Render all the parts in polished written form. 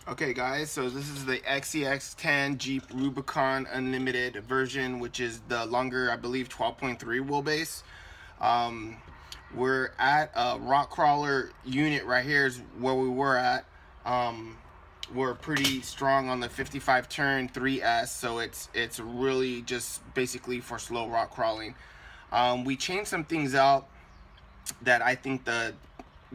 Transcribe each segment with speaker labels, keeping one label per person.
Speaker 1: Okay guys, so this is the XCX10 Jeep Rubicon Unlimited version, which is the longer, I believe, 12.3 wheelbase. We're at a rock crawler unit right here is where we were at. We're pretty strong on the 55 turn 3S, so it's really just basically for slow rock crawling. We changed some things out that I think the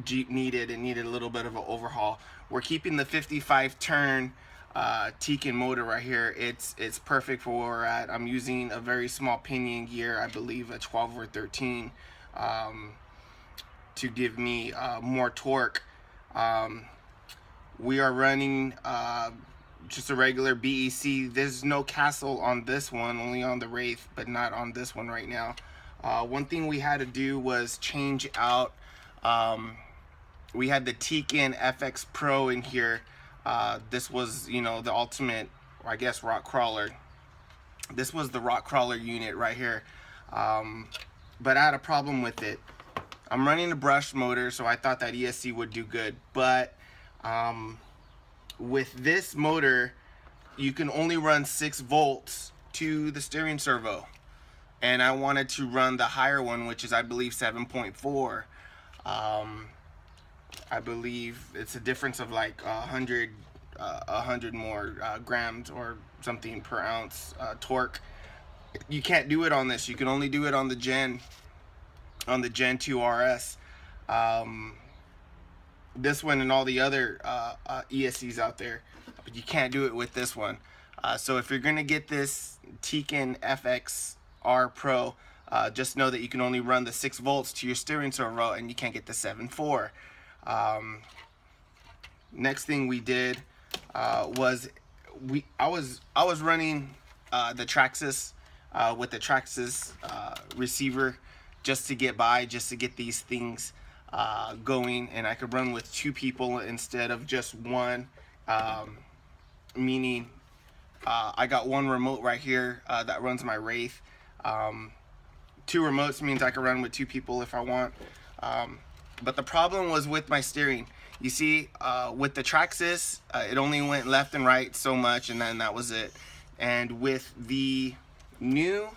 Speaker 1: Jeep needed. It needed a little bit of an overhaul. We're keeping the 55 turn Tekin motor right here. It's perfect for where we're at. I'm using a very small pinion gear, I believe a 12 or 13, to give me more torque. We are running just a regular BEC. There's no castle on this one, only on the Wraith, but not on this one right now. One thing we had to do was change out, we had the Tekin FX Pro in here. This was, you know, the ultimate, I guess, rock crawler. This was the rock crawler unit right here. But I had a problem with it. I'm running a brush motor, so I thought that ESC would do good. But with this motor, you can only run 6 volts to the steering servo. And I wanted to run the higher one, which is, I believe, 7.4. I believe it's a difference of like 100 more grams or something per ounce torque. You can't do it on this. You can only do it on the Gen 2 RS. This one and all the other ESCs out there, but you can't do it with this one. So if you're gonna get this Tekin FX R Pro, just know that you can only run the 6 volts to your steering servo, and you can't get the 7.4. Next thing we did was I was running the Traxxas with the Traxxas receiver just to get by, just to get these things going, and I could run with 2 people instead of just one, meaning I got one remote right here that runs my Wraith. 2 remotes means I can run with 2 people if I want. But the problem was with my steering. You see, with the Traxxas, it only went left and right so much, and then that was it. And with the new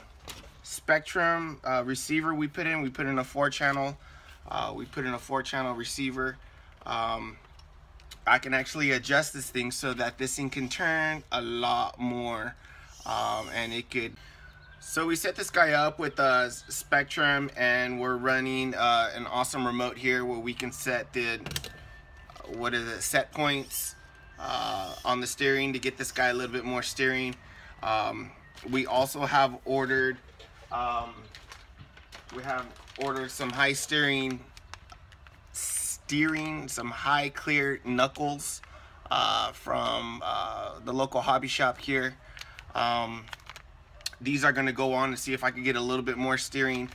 Speaker 1: Spectrum receiver we put in a 4-channel. We put in a 4-channel receiver. I can actually adjust this thing so that this thing can turn a lot more, and it could. So we set this guy up with a Spectrum, and we're running an awesome remote here where we can set the set points on the steering to get this guy a little bit more steering. We also have ordered some high some high clear knuckles from the local hobby shop here. These are going to go on to see if I can get a little bit more steering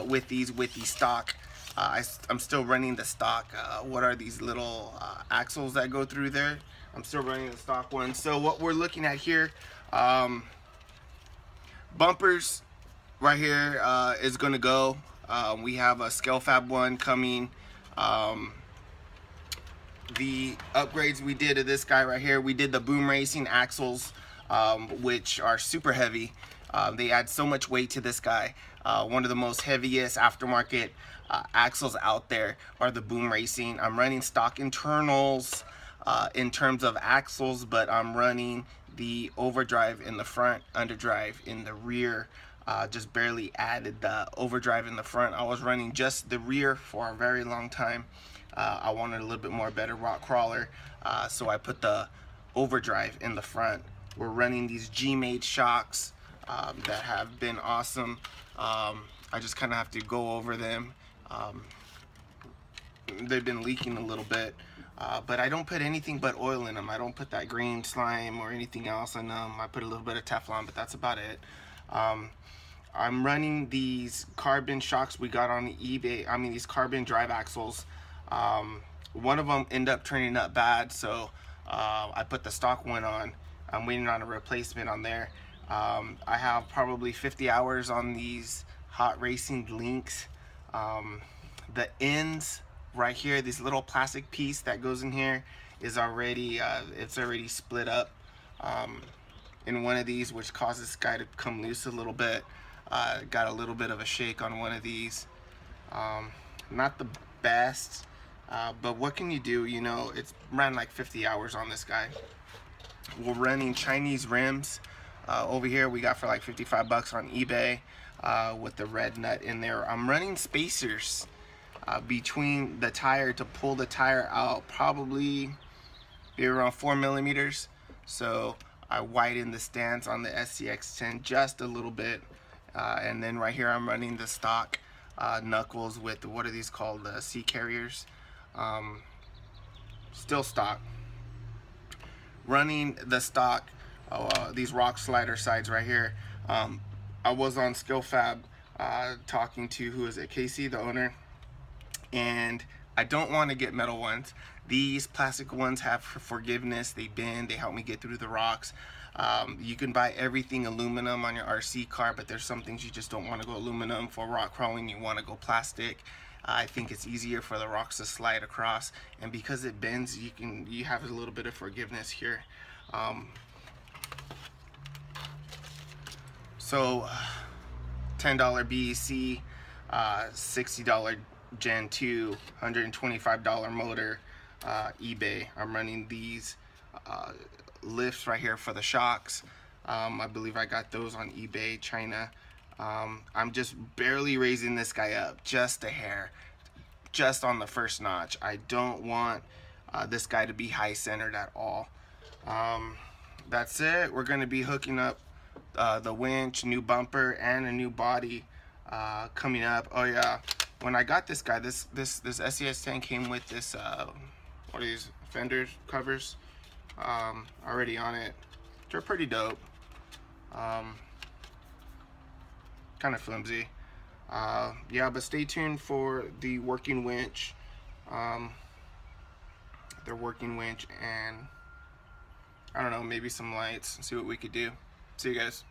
Speaker 1: with the stock. I'm still running the stock. What are these little axles that go through there? I'm still running the stock one. So what we're looking at here, bumpers right here is going to go. We have a scale fab one coming. The upgrades we did to this guy right here, we did the boom racing axles, which are super heavy. They add so much weight to this guy. One of the most heaviest aftermarket axles out there are the boom racing. I'm running stock internals in terms of axles, but I'm running the overdrive in the front, underdrive in the rear. Just barely added the overdrive in the front. I was running just the rear for a very long time. I wanted a little bit more better rock crawler, so I put the overdrive in the front. We're running these G-made shocks that have been awesome. I just kind of have to go over them. They've been leaking a little bit, but I don't put anything but oil in them. I don't put that green slime or anything else in them. I put a little bit of Teflon, but that's about it. I'm running these carbon shocks we got on eBay. I mean, these carbon drive axles. One of them ended up turning up bad, so I put the stock one on. I'm waiting on a replacement on there. I have probably 50 hours on these hot racing links. The ends right here, this little plastic piece that goes in here, is already it's already split up in one of these, which causes this guy to come loose a little bit. Got a little bit of a shake on one of these. Not the best, but what can you do? You know, it's ran like 50 hours on this guy. We're running Chinese rims over here. We got for like 55 bucks on eBay with the red nut in there. I'm running spacers between the tire to pull the tire out, probably be around 4 millimeters. So I widen the stance on the SCX10 just a little bit, and then right here I'm running the stock knuckles with what are these called, the C carriers, still stock. Running the stock, these rock slider sides right here. I was on SkillFab talking to, who is it, Casey, the owner, and I don't want to get metal ones. These plastic ones have forgiveness, they bend, they help me get through the rocks. You can buy everything aluminum on your RC car, but there's some things you just don't want to go aluminum. For rock crawling, you want to go plastic. I think it's easier for the rocks to slide across, and because it bends, you have a little bit of forgiveness here. So $10 BEC, $60 Gen 2, $125 motor, eBay. I'm running these lifts right here for the shocks. I believe I got those on eBay, China. I'm just barely raising this guy up, just a hair, just on the first notch. I don't want this guy to be high centered at all. That's it. We're going to be hooking up the winch, new bumper, and a new body coming up. Oh yeah, when I got this guy, this SCS10 came with this what are these, fender covers already on it. They're pretty dope. Kind of flimsy. Yeah, but stay tuned for the working winch. Their working winch, and I don't know, maybe some lights. See what we could do. See you guys.